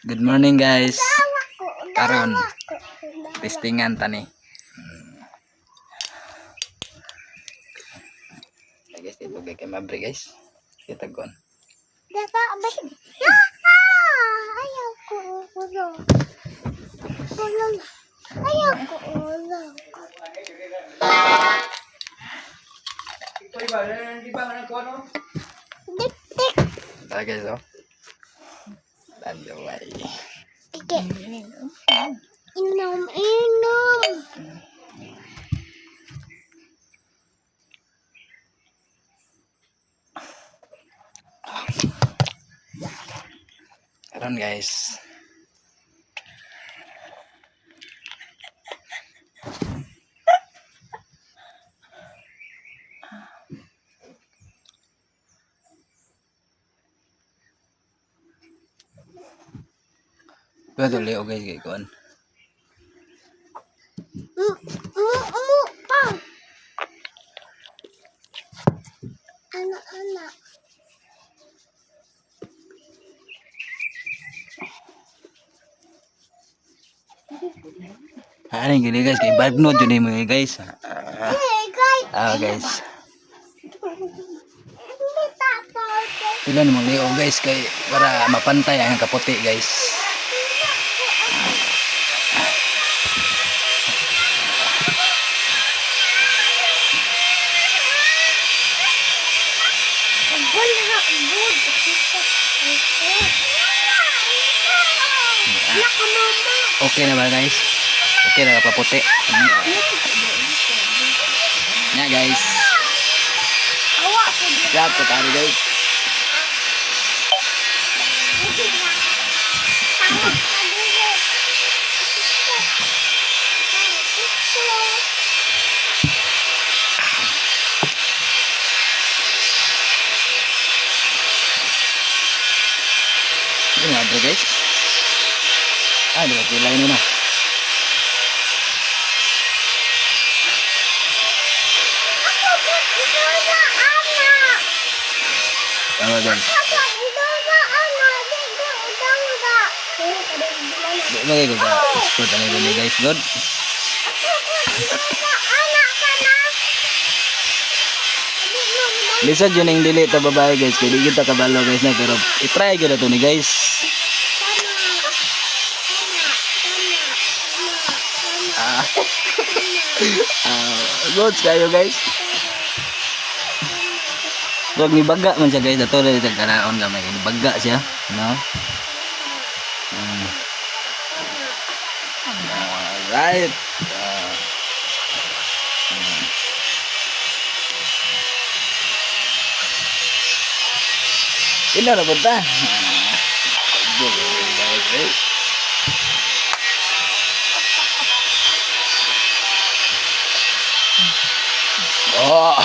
Good morning guys. Karon testingan tani. Guys, ito kay mabre guys. Kita gon. Data abay. Ayaw ko ulo. Ulo. Ayaw ko ulo. Dik-dik. Tara guys oh. Dandaway. Sige. Inom. Karon guys. Betul leo guys kay kon. Pa. Anak-anak. Ano gini guys kay vibe no jud mo guys. Hey guys. Guys. Hindi tapos. Pila namang leo guys kay para mapantay ang kaputi guys. Okay na ba guys? Okay na kaputi. Nya guys. Siap ko tadi guys. Ini ada guys. Ada pila ini nah. Apa guys? Lagi ko ka sport ang ini guys good. Lisa dyan yung dili ito babae guys. Kaya di kita kabalo guys na. Pero itry ko na ito ni guys. Good kayo guys. Huwag ni baga man siya guys. Ito rin sa kanaon gamay. Ni baga siya. No? Alright. Ini na punta. Oh.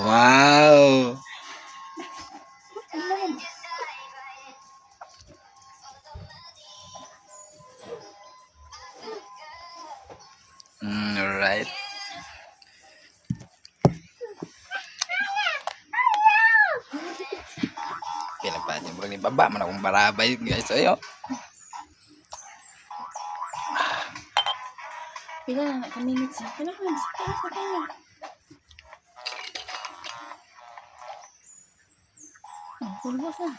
Wow. Alright. Kailan pa niya murang ibaba man akong barabay guys ayo. Pila na ka-minutes. Kailangan sa kanya. Pulbos na.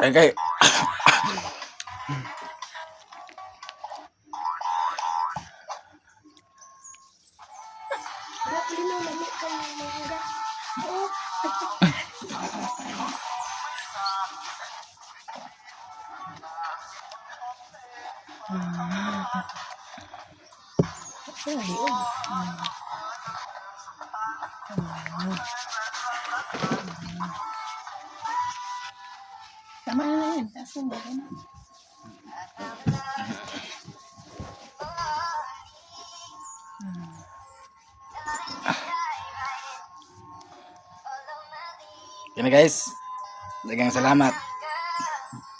Okay. Tama na yan. Taas mo ba? Ano? Yan na guys. Dagang salamat.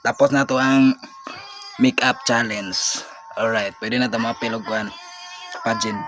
Tapos na to ang make-up challenge. Alright, pwede na ito mga pilog kuhan. Pageant.